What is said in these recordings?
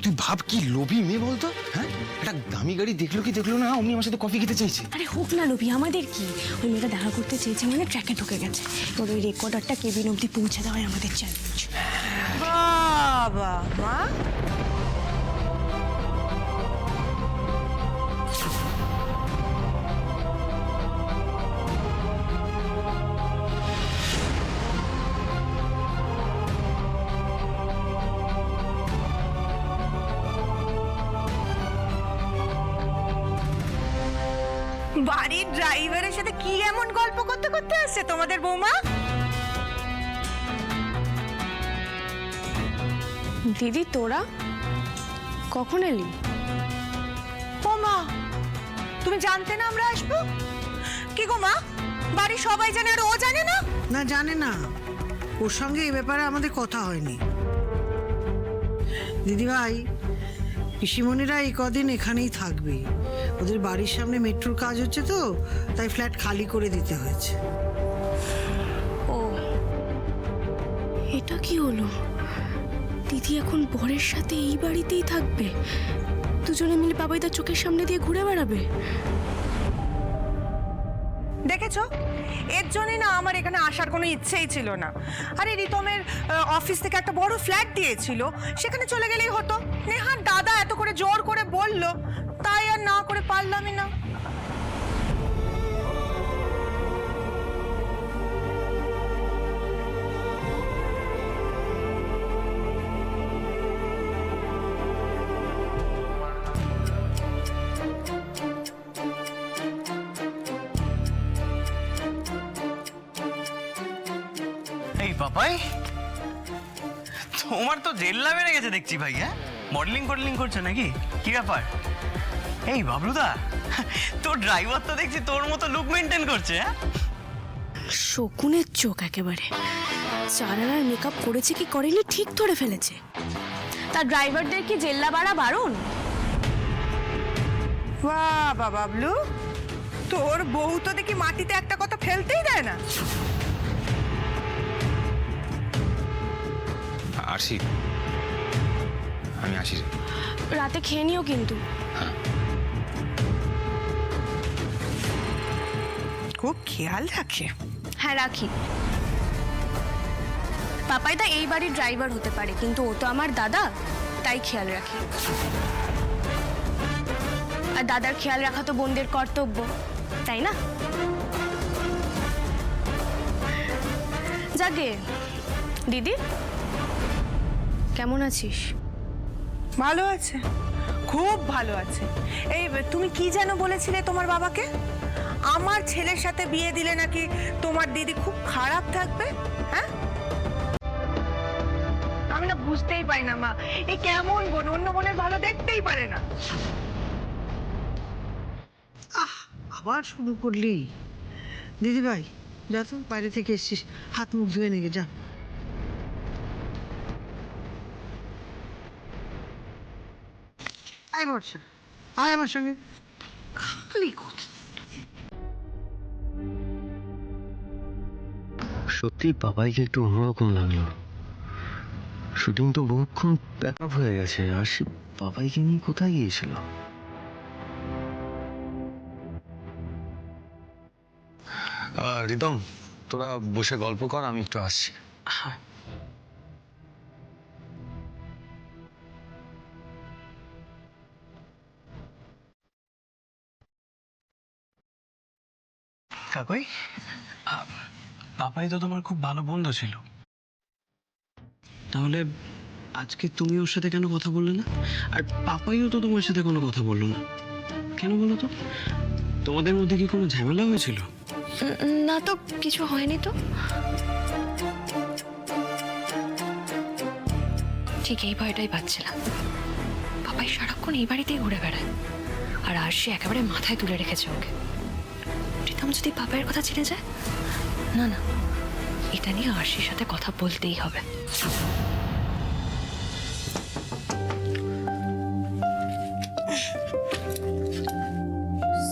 তুই ভাব কি লোভী মেয়ে বলতো। হ্যাঁ, একটা দামি গাড়ি দেখলো কি দেখলো না, অমনি আমার সাথে কফি খেতে চাইছে। আরে হোক না লোভী, আমাদের কি? ওই মেয়েটা দেখা করতে চেয়েছে মানে ট্র্যাকে ঢুকে গেছে। ওর ওই রেকর্ডারটা কেবিন অব্দি পৌঁছে দেওয়াই আমাদের চ্যালেঞ্জ। বাবা মা, বাড়ির ড্রাইভারের সাথে কি এমন গল্প করতে করতে আসছে তোমাদের বৌমা? দিদি তোরা কখন এলি? ও মা, তুমি জানতে না আমরা আসবো? কি গো মা, বাড়ির সবাই জানে আর ও জানে না? না, জানে না। ওর সঙ্গে এই ব্যাপারে আমাদের কথা হয়নি। দিদিভাই, পিসিমণিরা এই কদিন এখানেই থাকবে। ওদের বাড়ির সামনে মেট্রোর কাজ হচ্ছে তো, তাই ফ্ল্যাট খালি করে দিতে হয়েছে। ও, এটা কি হলো? দিদি এখন বরের সাথে এই বাড়িতেই থাকবে? দুজনে মিলে বাবাইদার চোখের সামনে দিয়ে ঘুরে বেড়াবে? দেখেছো, এর জন্যই না আমার এখানে আসার কোনো ইচ্ছেই ছিল না। আরে রিতমের অফিস থেকে একটা বড় ফ্ল্যাট দিয়েছিল, সেখানে চলে গেলেই হতো। নেহার দাদা এত করে জোর করে বলল, তাই আর না করে পারলামই না। এই পাপাই, তোমার তো জেল্লা বেড়ে গেছে দেখছি ভাই। হ্যাঁ, মডেলিং করছো নাকি? কি ব্যাপার? এই বাবলুদা, তোর ড্রাইভার তো দেখছি তোর মতো লুক মেনটেন করছে। হ্যাঁ, শকুনের চোখ একেবারে। চারানার মেকআপ করেছে কি করেনি ঠিক ধরে ফেলেছে। তার ড্রাইভারদের কি জেল্লা বাড়া বারণ? বাবা বাবলু, তোর বউ তো দেখি মাটিতে একটা কথা ফেলতেই দেয় না। আসি, আমি আসি। রাতে খেয়ে নিও কিন্তু। খুব খেয়াল রাখে। হ্যাঁ রাখি। পাপাইদা এই বাড়ির ড্রাইভার হতে পারে, কিন্তু ও তো আমার দাদা, তাই খেয়াল রাখি। আর দাদার খেয়াল রাখা তো বোনদের কর্তব্য, তাই না? যাকে দিদি, কেমন আছিস? ভালো আছে, খুব ভালো আছে। এই তুমি কি যেন বলেছিলে তোমার বাবাকে? আমার ছেলের সাথে বিয়ে দিলে নাকি তোমার দিদি খুব খারাপ থাকবে। হ্যাঁ, আমি না বুঝতেই পারি না মা, এ কেমন বোন, অন্য বোনের ভালো দেখতেই পারে না। আবার শুরু করলি? দিদিভাই, যা তো, বাইরে থেকে এসছিস, হাত মুখ ধুয়ে নিয়ে যা। আয় বর্ষা, আয় আমার সঙ্গে। খালি কথা। সত্যি বাবাইকে একটু অন্যরকম লাগলো। শুটিং তো বহুক্ষণ প্যাক আপ হয়ে গেছে, আর সে বাবাইকে নিয়ে কোথায় গিয়েছিল? রিদম, তোরা বসে গল্প কর, আমি একটু আসছি। কাকুই, পাপাই তো তোমার খুব ভালো বন্ধু ছিল, তাহলে আজকে তুমি ওর সাথে কেন কথা বললে না? আর পাপাইও তো তোমার সাথে কোনো কথা বললো না, কেন বলো তো? তোমাদের মধ্যে কি কোনো ঝামেলা হয়েছিল? না তো, কিছু হয়নি তো। ঠিক এই ভয়টাই পাচ্ছিলাম। পাপাই সারাক্ষণ এই বাড়িতেই ঘুরে বেড়ায়, আর আরশি একেবারে মাথায় তুলে রেখেছে ওকে। প্রীতম যদি পাপাইয়ের কথা চিনে যায়, না না, এটা নিয়ে আরশির সাথে কথা বলতেই হবে।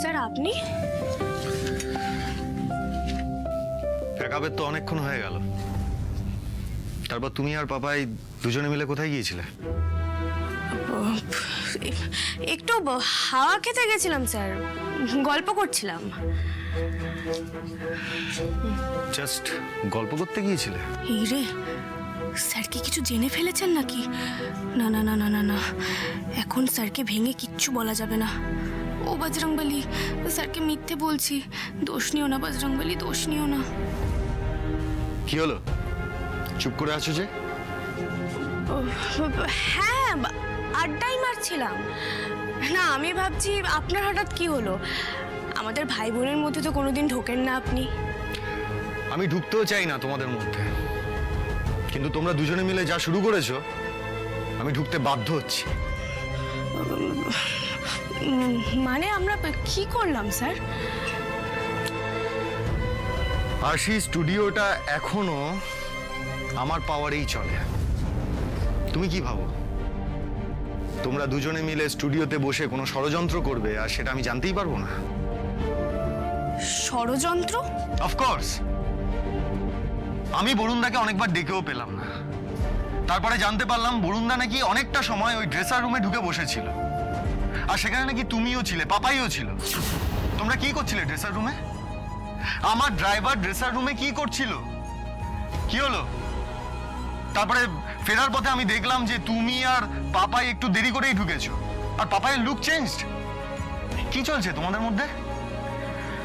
স্যার আপনি? প্যাকআপের তো অনেকক্ষণ হয়ে গেল। তারপর তুমি আর পাপাই দুজনে মিলে কোথায় গিয়েছিলে? একটু হাওয়া খেতে গেছিলাম স্যার, গল্প করছিলাম। জাস্ট গল্প করতে গিয়েছিলে? এই রে, স্যার কি কিছু জেনে ফেলেছেন নাকি? না না না না না না, এখন স্যারকে ভেঙে কিচ্ছু বলা যাবে না। ও বজরংবলী, স্যারকে মিথ্যে বলছি, দোষ নিও না বজরংবলী, দোষ নিও না। কি হলো, চুপ করে আছো যে? হ্যাঁ, আড্ডাই মারছিলাম। না, আমি ভাবছি আপনার হঠাৎ কি হলো? আমাদের ভাই বোনের মধ্যে তো কোনোদিন ঢোকেন না আপনি। আমি ঢুকতেও চাই না তোমাদের মধ্যে, কিন্তু তোমরা দুজনে মিলে যা শুরু করেছো, আমি ঢুকতে বাধ্য হচ্ছি। মানে আমরা কি করলাম স্যার? আরশি, স্টুডিওটা এখনো আমার পাওয়ারেই চলে। তুমি কি ভাবো তোমরা দুজনে মিলে স্টুডিওতে বসে কোনো ষড়যন্ত্র করবে আর সেটা আমি জানতেই পারবো না? ষড়যন্ত্র? অফকোর্স। আমি বরুণদাকে অনেকবার ডেকেও পেলাম না, তারপরে জানতে পারলাম বরুণদা নাকি অনেকটা সময় ওই ড্রেসার রুমে ঢুকে বসেছিল, আর সেখানে নাকি তুমিও ছিলে, পাপাইও ছিল। তোমরা কি করছিলে ড্রেসার রুমে? আমার ড্রাইভার ড্রেসার রুমে কি করছিল? কি হলো? তারপরে ফেরার পথে আমি দেখলাম যে তুমি আর পাপাই একটু দেরি করেই ঢুকেছো, আর পাপাইয়ের লুক চেঞ্জড। কি চলছে তোমাদের মধ্যে?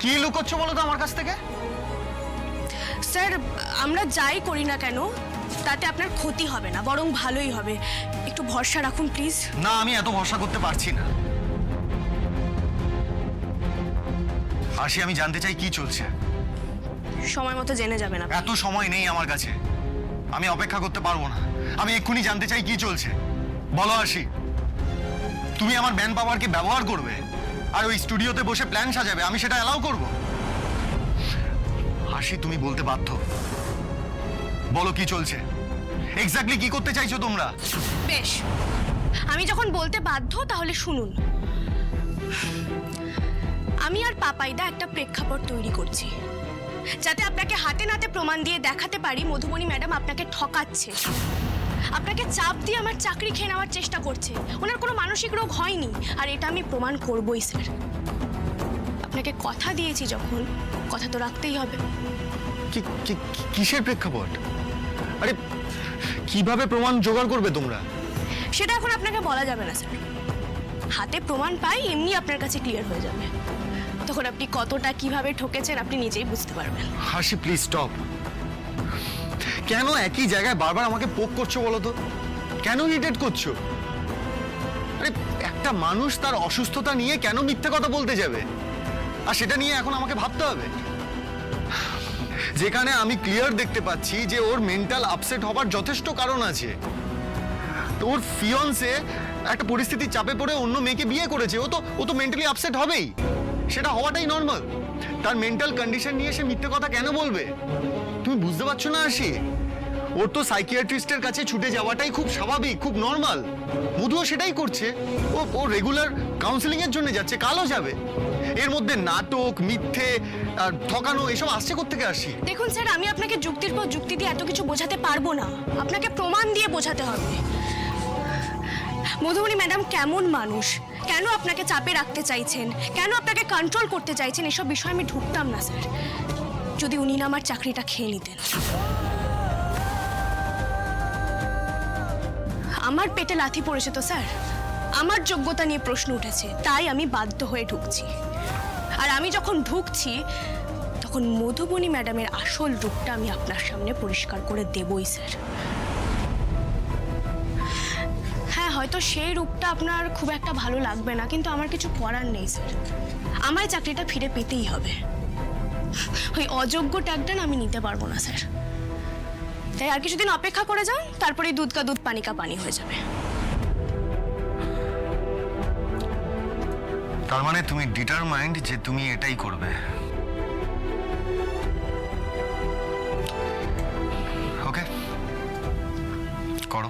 কি লুকোচ্ছ বলো তো আমার কাছ থেকে? স্যার, আমরা যাই করি না কেন তাতে আপনার ক্ষতি হবে না, বরং ভালোই হবে। একটু ভরসা রাখুন প্লিজ। না, আমি এত ভরসা করতে পারছি না। আশি, আমি জানতে চাই কি চলছে। সময় মতো জেনে যাবেন আপনি। এত সময় নেই আমার কাছে, আমি অপেক্ষা করতে পারবো না। আমি এক্ষুনি জানতে চাই কি চলছে। বলো আশি, তুমি আমার ম্যান পাওয়ারকে ব্যবহার করবে আর ওই স্টুডিওতে বসে প্ল্যান সাজাবে, আমি সেটা অ্যালাউ করব? আশি, তুমি বলতে বাধ্য। বলো কি চলছে, এক্স্যাক্টলি কি করতে চাইছো তোমরা? বেশ, আমি যখন বলতে বাধ্য তাহলে শুনুন। আমি আর পাপাইদা একটা প্রেক্ষাপট তৈরি করছি, যাতে আপনাকে হাতে নাতে প্রমাণ দিয়ে দেখাতে পারি মধুবনী ম্যাডাম আপনাকে ঠকাচ্ছে, আপনাকে চাপ দিয়ে আমার চাকরি খেয়ে নেওয়ার চেষ্টা করছে। ওনার কোনো মানসিক রোগ হয়নি, আর এটা আমি প্রমাণ করবই স্যার। আপনাকে কথা দিয়েছি যখন, কথা তো রাখতেই হবে। কিসের প্রেক্ষাপট? আরে কিভাবে প্রমাণ জোগাড় করবে তোমরা? সেটা এখন আপনাকে বলা যাবে না স্যার। হাতে প্রমাণ পাই এমনি আপনার কাছে ক্লিয়ার হয়ে যাবে, তখন আপনি কতটা কিভাবে ঠকেছেন আপনি নিজেই বুঝতে পারবেন। হাসি, প্লিজ স্টপ। কেন একই জায়গায় বারবার আমাকে পোক করছো বলো তো? কেন ইরিটেট করছো? আরে একটা মানুষ তার অসুস্থতা নিয়ে কেন মিথ্যে কথা বলতে যাবে, আর সেটা নিয়ে এখন আমাকে ভাবতে হবে? যেখানে আমি ক্লিয়ার দেখতে পাচ্ছি যে ওর মেন্টাল আপসেট হবার যথেষ্ট কারণ আছে। তো ওর ফিয়ন্সে একটা পরিস্থিতির চাপে পড়ে অন্য মেয়েকে বিয়ে করেছে, ও তো মেন্টালি আপসেট হবেই, সেটা হওয়াটাই নর্মাল। তার মেন্টাল কন্ডিশন নিয়ে সে মিথ্যে কথা কেন বলবে? তুমি বুঝতে পারছো না আশি? ওর তো সাইকিয়াট্রিস্টের কাছে ছুটে যাওয়াটাই খুব স্বাভাবিক, খুব নর্মাল। মধুও সেটাই করছে। ও রেগুলার কাউন্সেলিং এর জন্য যাচ্ছে, কালও যাবে। এর মধ্যে নাটক, মিথ্যে আর ঠকানো এসব আসছে কোত্থেকে আসি? দেখুন স্যার, আমি আপনাকে যুক্তির পর যুক্তি দিয়ে এত কিছু বোঝাতে পারবো না, আপনাকে প্রমাণ দিয়ে বোঝাতে হবে। মধুবনী ম্যাডাম কেমন মানুষ, কেন আপনাকে চাপে রাখতে চাইছেন, কেন আপনাকে কন্ট্রোল করতে চাইছেন, এসব বিষয়ে আমি ঢুকতাম না স্যার, যদি উনি না আমার চাকরিটা খেয়ে নিতেন। আমার পেটে লাথি পড়েছে তো স্যার, আমার যোগ্যতা নিয়ে প্রশ্ন উঠেছে, তাই আমি বাধ্য হয়ে ঢুকছি। আর আমি যখন ঢুকছি তখন মধুবনী ম্যাডামের আসল রূপটা আমি আপনার সামনে পরিষ্কার করে দেবই স্যার। হ্যাঁ, হয়তো সেই রূপটা আপনার খুব একটা ভালো লাগবে না, কিন্তু আমার কিছু করার নেই স্যার, আমার চাকরিটা ফিরে পেতেই হবে। ওই অযোগ্য ট্যাগটা আমি নিতে পারবো না স্যার, তাই আর কিছুদিন অপেক্ষা করে যান, তারপরে দুধ কা দুধ পানি কা পানি হয়ে যাবে। তার মানে তুমি ডিটারমাইন্ড যে তুমি এটাই করবে? ওকে, করো।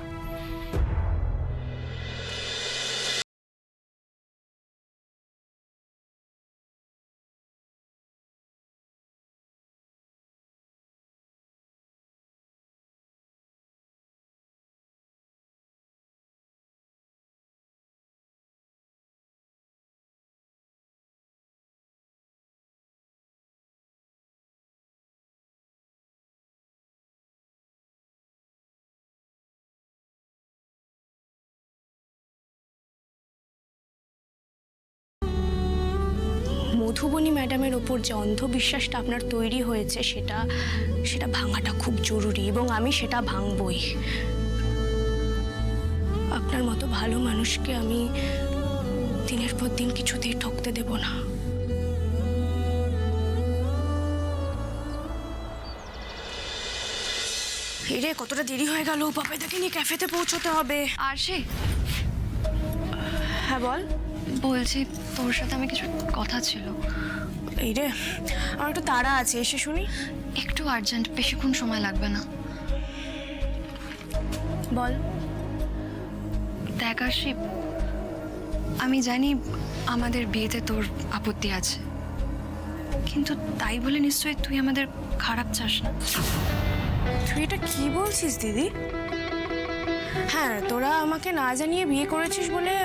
মধুবনী ম্যাডামের ওপর যে অন্ধবিশ্বাসটা আপনার তৈরি হয়েছে সেটা ভাঙাটা খুব জরুরি, এবং আমি সেটা ভাঙবই। আপনার মতো ভালো মানুষকে আমি দিনের পর দিন কিছুতেই ঠকতে দেব না। রে কতটা দেরি হয়ে গেল, পাপাইদাকে নিয়ে ক্যাফেতে পৌঁছতে হবে। আর সে হ্যাঁ বল। বলছি তোর সাথে আমি কিছু কথা ছিল। এই রে আমার একটু তাড়া আছে, এসে শুনি। একটু আর্জেন্ট, বেশিক্ষণ সময় লাগবে না। বল। দেখ আরশি, আমি জানি আমাদের বিয়েতে তোর আপত্তি আছে, কিন্তু তাই বলে নিশ্চয়ই তুই আমাদের খারাপ চাস না। তুই এটা কি বলছিস দিদি? হ্যাঁ, তোরা আমাকে না জানিয়ে বিয়ে করেছিস বলে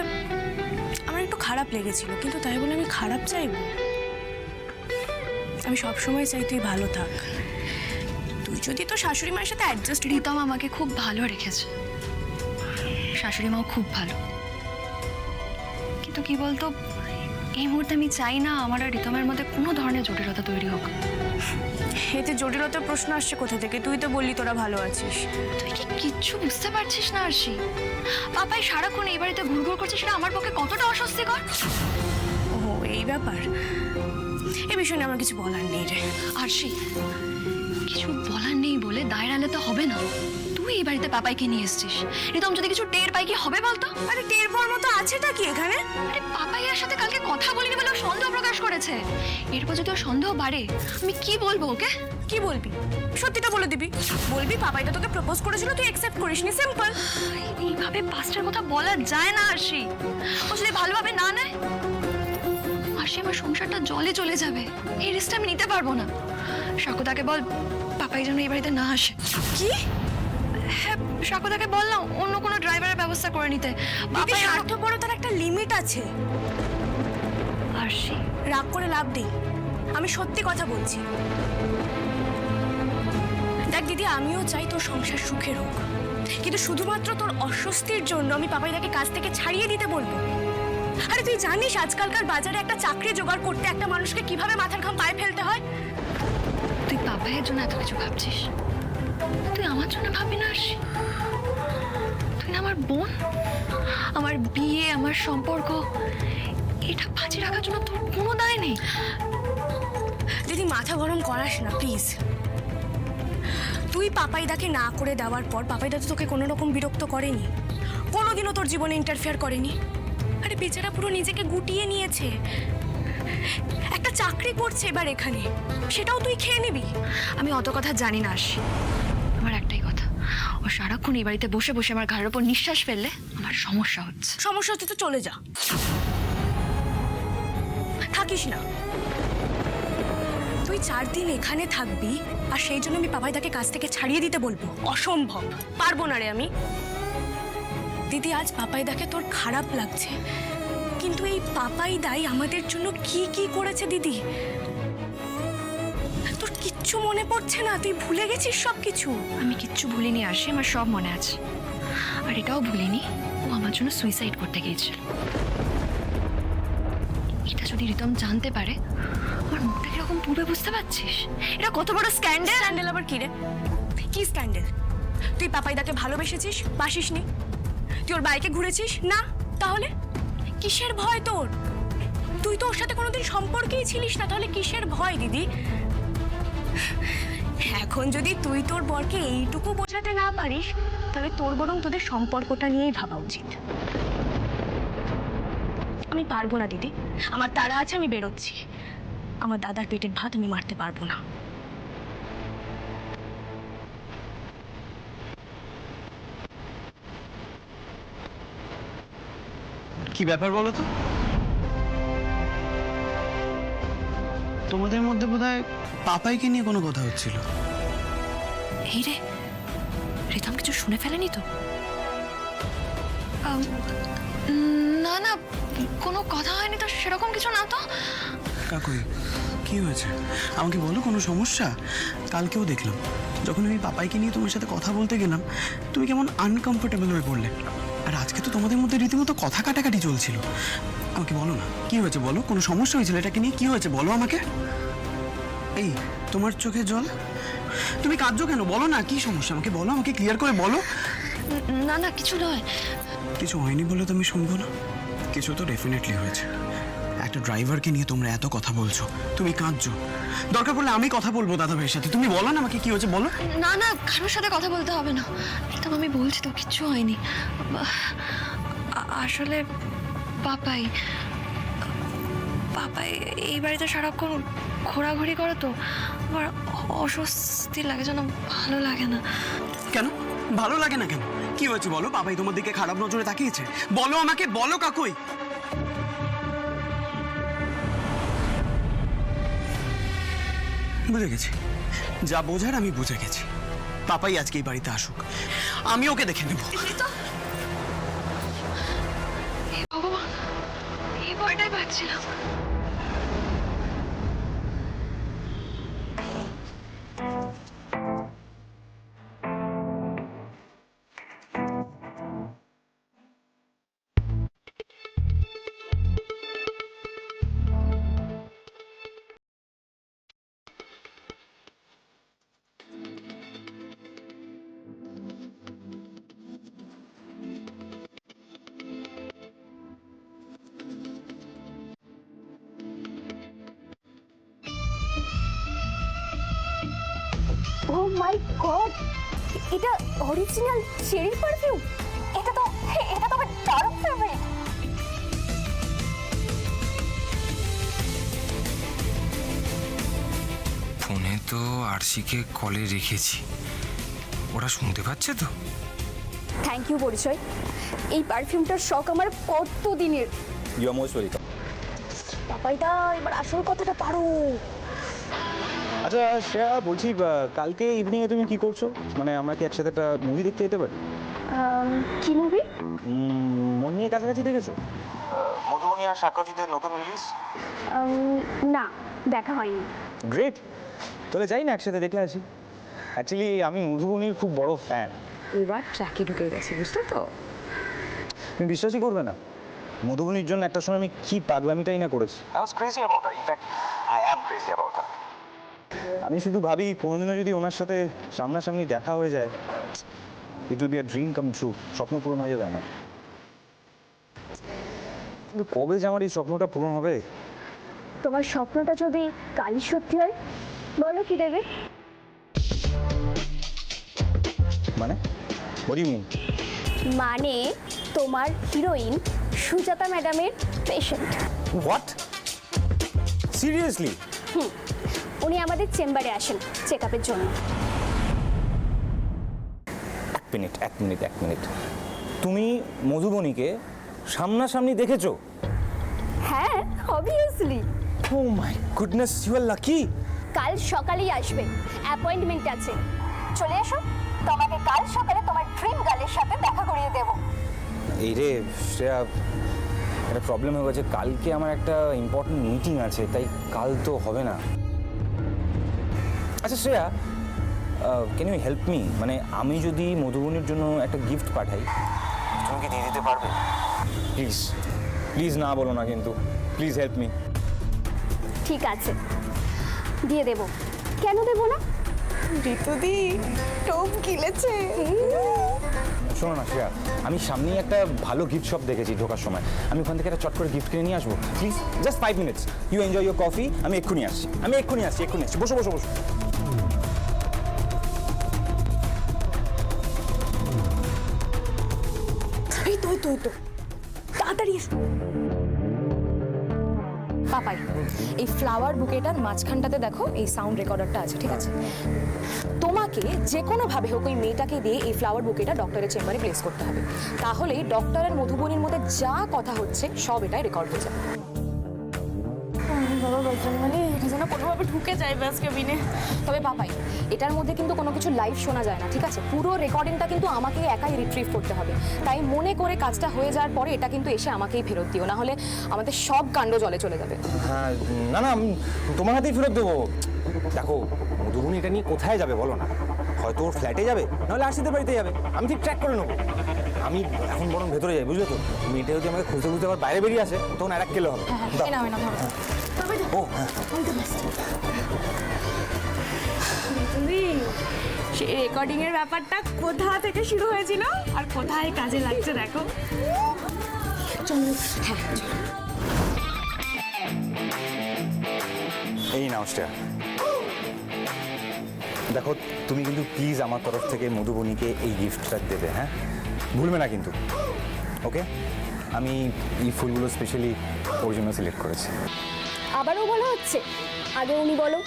আমার একটু খারাপ লেগেছিল, কিন্তু তাই বলে আমি খারাপ চাইব? আমি সবসময় চাই তুই ভালো থাক। তুই যদি তোর শাশুড়ি মায়ের সাথে অ্যাডজাস্ট। রিতম আমাকে খুব ভালো রেখেছে, শাশুড়ি মাও খুব ভালো, কিন্তু কি বলতো, এই মুহূর্তে আমি চাই না আমার আর রিতমের মধ্যে কোনো ধরনের জটিলতা তৈরি হোক। এতে জটিলতার প্রশ্ন আসছে কোথা থেকে? তুই তো বললি তোরা ভালো আছিস। তুই কি কিচ্ছু বুঝতে পারছিস না আরশি? পাপাই সারাক্ষণ এই বাড়িতে ঘুরঘুর করছে, সেটা আমার পক্ষে কতটা অস্বস্তিকর। ও এই ব্যাপার, এই বিষয়ে আমার কিছু বলার নেই রে। আরশি, কিছু বলার নেই বলে দায় এড়ালে তো হবে না। তুই এই বাড়িতে পাপাইকে নিয়ে এসেছিস, রিতম যদি কিছু টের পাই কি হবে বলতো? আরে টের পাওয়ার মতো আছেটা কি এখানে? আরে পাপাইয়ার সাথে কালকে কথা বলিনি বলে ও সন্দেহ প্রকাশ করেছে। এরপর যদি ওর সন্দেহ বাড়ে, আমি কি বলবো ওকে? কি বলবি? সত্যিটা বলে দিবি। বলবি পাপাইটা তোকে প্রপোজ করেছিল, তুই অ্যাকসেপ্ট করিসনি, সিম্পল। এইভাবে পাস্টের কথা বলা যায় না আরশি। ও যদি ভালোভাবে না নেয়, আরশি আমার সংসারটা জলে চলে যাবে। এই রিস্কটা আমি নিতে পারবো না। শাকুদাকে বল পাপাই যেন এই বাড়িতে না আসে। কি? হ্যাঁ, শাকুদাকে বল না অন্য কোনো ড্রাইভারের ব্যবস্থা করে নিতে। দিদি, স্বার্থপরতার একটা লিমিট আছে। আরশি, রাগ করে লাভ নেই, আমি সত্যি কথা বলছি। দেখ দিদি, আমিও চাই তোর সংসার সুখের হোক, কিন্তু শুধুমাত্র তোর অস্বস্তির জন্য আমি পাপাইদাকে কাজ থেকে ছাড়িয়ে দিতে বলবো? আরে তুই জানিস আজকালকার বাজারে একটা চাকরি জোগাড় করতে একটা মানুষকে কিভাবে মাথার ঘাম পায়ে ফেলতে হয়? তুই পাপাইয়ের জন্য এত কিছু ভাবছিস, তুই আমার জন্য ভাববি না আরশি? তুই না আমার বোন, আমার বিয়ে, আমার সম্পর্ক, এটা বাজি রাখার জন্য তোর কোনো দায় নেই। দিদি মাথা গরম করাস না প্লিজ। তুই পাপাইদাকে না করে দেওয়ার পর পাপাইদা তো তোকে কোনো রকম বিরক্ত করেনি, কোনোদিনও তোর জীবনে ইন্টারফেয়ার করেনি। আরে বেচারা পুরো নিজেকে গুটিয়ে নিয়েছে, একটা চাকরি করছে এবার এখানে, সেটাও তুই খেয়ে নিবি? আমি অত কথা জানি না আরশি, আমার একটাই কথা, ও সারাক্ষণ এই বাড়িতে বসে বসে আমার ঘাড়ের ওপর নিঃশ্বাস ফেললে আমার সমস্যা হচ্ছে। সমস্যা হচ্ছে তো চলে যা, থাকিস না। তুই 4 দিন এখানে থাকবি আর সেই জন্য আমি পাপাইদাকে কাছ থেকে ছাড়িয়ে দিতে বলবো? অসম্ভব, পারবো না রে আমি। দিদি, আজ পাপাইদাকে তোর খারাপ লাগছে, কিন্তু এই পাপাইদাই আমাদের জন্য কি কি করেছে দিদি, তোর কিচ্ছু মনে পড়ছে না? তুই ভুলে গেছিস সব কিছু? আমি কিচ্ছু ভুলিনি আরশি, আমার সব মনে আছে। আর এটাও ভুলিনি ও আমার জন্য সুইসাইড করতে গিয়েছিল। এটা যদি রিতম জানতে পারে, আমার মুখটা কিরকম পূর্বে বুঝতে পারছিস? এটা কত বড় স্ক্যান্ডাল। স্ক্যান্ডেল আবার কি রে? কি স্ক্যান্ডেল? তুই পাপাইদাকে ভালোবেসেছিস? বাসিসনি? তুই ওর বাইকে ঘুরেছিস? না। তাহলে কিসের ভয় তোর? তুই তো ওর সাথে কোনোদিন সম্পর্কেই ছিলিস না, তাহলে কিসের ভয় দিদি? এখন যদি তুই তোর বরকে এইটুকু বোঝাতে না পারিস, তাহলে তোর বরং তোদের সম্পর্কটা নিয়েই ভাবা উচিত। আমি পারবো না দিদি, আমার তাড়া আছে, আমি বেরোচ্ছি। আমার দাদার পেটের ভাত আমি মারতে পারবো না। কি ব্যাপার বলো তো? তোমাদের মধ্যে বোধহয় পাপাইকে নিয়ে কোনো কথা হচ্ছিল। এই রে, রিতম কিছু শুনে ফেলেনি তো? না না, কোনো কথা হয়নি তো, সেরকম কিছু না তো। কাকুই, কি হয়েছে আমাকে বলো, কোনো সমস্যা? কালকেও দেখলাম যখন আমি পাপাইকে নিয়ে তোমার সাথে কথা বলতে গেলাম, তুমি কেমন আনকমফোর্টেবল হয়ে পড়লে। আর আজকে তো তোমাদের মধ্যে রীতিমতো কথা কাটাকাটি চলছিল। আমাকে বলো না, কি হয়েছে বলো? কোনো সমস্যা হয়েছিল এটাকে নিয়ে? কি হয়েছে বলো আমাকে। এই তোমার চোখে জল, তুমি কাঁদছো কেন? বলো না, কি সমস্যা আমাকে বলো, আমাকে ক্লিয়ার করে বলো। না না, কিছু নয়। কিছু হয়নি বলে তুমি শুনবো না? কিছু তো ডেফিনেটলি হয়েছে। একটা ড্রাইভারকে নিয়ে তোমরা এত কথা বলছো, তুমি কাঁদছো। দরকার পড়লে আমি কথা বলবো দাদা ভাইয়ের সাথে। তুমি বলো না আমাকে কি হয়েছে বলো। না না, কারোর সাথে কথা বলতে হবে না। প্রীতম, আমি বলছি তো, কিচ্ছু হয়নি। আসলে পাপাই এই বাড়িতে সারাক্ষণ ঘোরাঘুরি করে তো আমার অস্বস্তি লাগে, যেন ভালো লাগে না। কেন ভালো লাগে না কেন? কি হয়েছে বলো? বাবাই তোমার দিকে খারাপ নজরে তাকিয়েছে? বলো আমাকে, বলো কাকুই। বুঝে গেছি, যা বোঝার আমি বুঝে গেছি। পাপাই আজকে এই বাড়িতে আসুক, আমি ওকে দেখে নেব। ভগবান, এই ভয়টাই পাচ্ছিলাম। ও মাই গড, এটা অরিজিনাল চেরির পারফিউম। এটা তো আমার দারুণ ফেভারিট। ফোনে তো আরশিকে কলে রেখেছি, ওরা শুনতে পাচ্ছে তো? থ্যাংক ইউ পরিচয়। এই পারফিউমটার শখ আমার কত দিনের। You are most welcome. পাপাইদা, এবার আসল কথাটা পারো। আচ্ছা শ্রেয়া, বলছি কালকে ইভিনিংয়ে তুমি কি করছো? মানে আমরা কি একসাথে একটা মুভি দেখতে যেতে পারি? কি মুভি? মন নিয়ে কাছাকাছি দেখেছো? মধুবনী আর সাক্ষরজিতের নতুন রিলিজ? না, দেখা হয়নি। গ্রেট, তাহলে যাই না একসাথে দেখে আসি। অ্যাকচুয়ালি আমি মধুবনীর খুব বড় ফ্যান। এবার ট্র্যাকে ঢুকে গেছি, বুঝলে তো? তুমি বিশ্বাসই করবে না, মধুবনীর জন্য একটা সময় আমি কি পাগলামিটাই না করেছি। I was crazy about her. In fact, I am crazy about her. আমি শুধু ভাবি কোনোদিনও যদি ওনার সাথে সামনাসামনি দেখা হয়ে যায়, it will be a dream come true. স্বপ্ন পূরণ হয়ে যাবে আমার। কিন্তু কবে যে আমার এই স্বপ্নটা পূরণ হবে? তোমার স্বপ্নটা যদি কালই সত্যি হয়, বলো কি দেবে? মানে what do you mean? মানে তোমার হিরোইন সুজাতা ম্যাডামের পেশেন্ট। What? Seriously? উনি আমাদের চেম্বারে আসেন চেক আপের জন্য। এক মিনিট। তুমি মধুবনীকে সামনাসামনি দেখেছো? হ্যাঁ, obviously. Oh my goodness, you are lucky. কাল সকালেই আসবে, অ্যাপয়েন্টমেন্ট আছে। চলে এসো, তোমাকে কাল সকালে তোমার ড্রিম গার্লের সাথে দেখা করিয়ে দেব। এই রে শ্রেয়া, একটা প্রবলেম হয়ে গেছে। কালকে আমার একটা ইম্পর্টেন্ট মিটিং আছে, তাই কাল তো হবে না। আচ্ছা Shreya, can you help me? মানে আমি যদি মধুবনীর জন্য একটা গিফট পাঠাই, তুমি কি দিয়ে দিতে পারবে? প্লিজ না বলো না কিন্তু, প্লিজ হেল্প মি। ঠিক আছে, দিয়ে দেব। কেন দেব না? ঋতুদি টোপ গিলেছে। শোনো না শ্রেয়া, আমি সামনেই একটা ভালো গিফট শপ দেখেছি ঢোকার সময়। আমি ওখান থেকে একটা চট করে গিফট কিনে নিয়ে আসবো। Please just 5 minutes, you enjoy your coffee. আমি এক্ষুনি আসছি। বসো। এই তো তাড়াতাড়ি এসো। পাপাই, এই ফ্লাওয়ার বুকেটার মাঝখানটাতে দেখো এই সাউন্ড রেকর্ডারটা আছে, ঠিক আছে? তোমাকে যে কোনোভাবে হোক ওই মেয়েটাকে দিয়ে এই ফ্লাওয়ার বুকেটা ডক্টরের চেম্বারে প্লেস করতে হবে। তাহলেই ডক্টরের মধুবনীর মধ্যে যা কথা হচ্ছে সব এটাই রেকর্ড হয়ে যাবে। বাবা বলছেন মানে এটা যেন কোনোভাবে ঢুকে যায় ব্যাস কেবিনে। তবে পাপাই, এটার মধ্যে কিন্তু কোনো কিছু লাইভ শোনা যায় না, ঠিক আছে? পুরো রেকর্ডিংটা কিন্তু আমাকে একাই রিট্রিভ করতে হবে। তাই মনে করে কাজটা হয়ে যাওয়ার পরে এটা কিন্তু এসে আমাকেই ফেরত দিও, না হলে আমাদের সব কাণ্ড জলে চলে যাবে। হ্যাঁ, না আমি তোমার হাতেই ফেরত দেবো। দেখো মধুবনী এটা নিয়ে কোথায় যাবে বলো না? হয়তো ওর ফ্ল্যাটে যাবে, নাহলে আশিদের বাড়িতে যাবে। আমি ঠিক ট্র্যাক করে নেবো। আমি এখন বরং ভেতরে যাই, বুঝলে তো? মেয়েটা যদি আমাকে খুঁজতে খুঁজতে আবার বাইরে বেরিয়ে আসে তখন আর এক কেলে হবে। দাও। ও হ্যাঁ। সেই রেকর্ডিং এর ব্যাপারটা কোথা থেকে শুরু হয়েছিল আর কোথায় কাজে লাগছে দেখো। এই নাও শ্রেয়া। দেখো তুমি কিন্তু প্লিজ আমার তরফ থেকে মধুবনীকে এই গিফটটা দেবে, হ্যাঁ? ভুলবে না কিন্তু, ওকে? আমি এই ফুলগুলো স্পেশালি ওর জন্য সিলেক্ট করেছি। আবারও বলা হচ্ছে, আগে উনি বলো,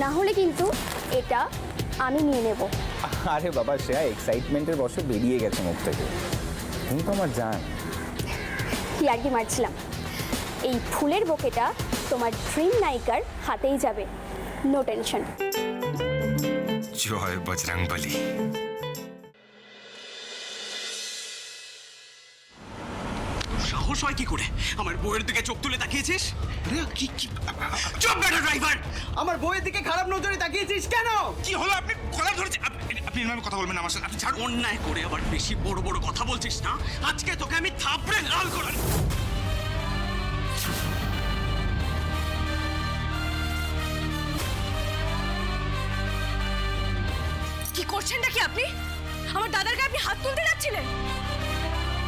না হলে কিন্তু এটা আমি নিয়ে নেব। আরে বাবা শ্রেয়া, এক্সাইটমেন্টের বর্ষ বেরিয়ে গেছে মুখ থেকে, তুমি তো আমার জান। কি আর কি মারছিলাম। এই ফুলের বোকেটা তোমার ড্রিম নায়িকার হাতেই যাবে, নো টেনশন। জয় বজরংবলী। সাহস হয় কি করে আমার বউয়ের দিকে চোখ তুলে তাকিয়েছিস? কি কি চুপ বেটা ড্রাইভার! আমার বউয়ের দিকে খারাপ নজরে তাকিয়েছিস কেন? কি হলো? আপনি কলা ধরেছেন? আপনি এভাবে কথা বলবেন না আমার সাথে। আপনি ছাড়ুন। অন্যায় করে আবার বেশি বড় বড় কথা বলছিস না? আজকে তোকে আমি থাপড়ে লাল করে কি করছেন নাকি আপনি? আমার দাদার গায়ে আপনি হাত তুলতে যাচ্ছিলেন?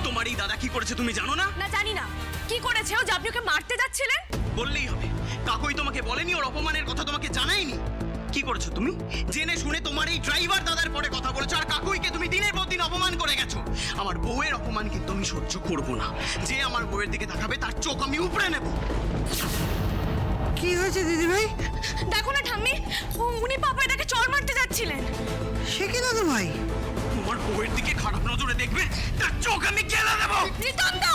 তোমার এই দাদা কি করেছে তুমি জানো না? না জানি না। কি করেছে ও যে আপনি ওকে মারতে যাচ্ছিলেন? বললেই হবে। কাকুই তোমাকে বলেনি? ওর অপমানের কথা তোমাকে জানায়নি? কি করেছো তুমি? জেনে শুনে তোমার এই ড্রাইভার দাদার পরে কথা বলেছো আর কাকুইকে তুমি দিনের পর দিন অপমান করে গেছো। আমার বউয়ের অপমান কিন্তু আমি সহ্য করব না। যে আমার বউয়ের দিকে তাকাবে তার চোখ আমি উপড়ে নেব। কি হয়েছে দিদি ভাই? দেখো না ঠাম্মি, উনি পাপাইদাকে চড় মারতে যাচ্ছিলেন। সে কি দাদু ভাই? তোমার বউয়ের দিকে খারাপ নজরে দেখবে তার চোখ আমি গেলে দেব। রিতমদা!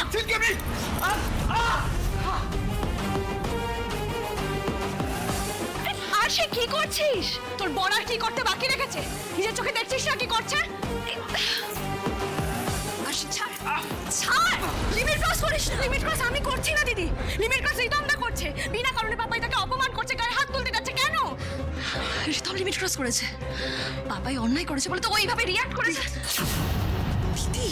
আর সে কি করছিস? তোর বড় আর কি করতে বাকি রেখেছে? নিজের চোখে দেখছিস না কি করছে? আশি ছাড়, ছাড়! লিমিট ক্রস করিস না। লিমিট ক্রস আমি করছি না দিদি। লিমিট ক্রস রিতমদা করছে। বিনা কারণে পাপাই তাকে অপমান করছে, গায়ে হাত তুলতে যাচ্ছে। কেন? রিতম লিমিট ক্রস করেছে। পাপাই অন্যায় করেছে বলে তো ওইভাবে রিঅ্যাক্ট করেছে। দিদি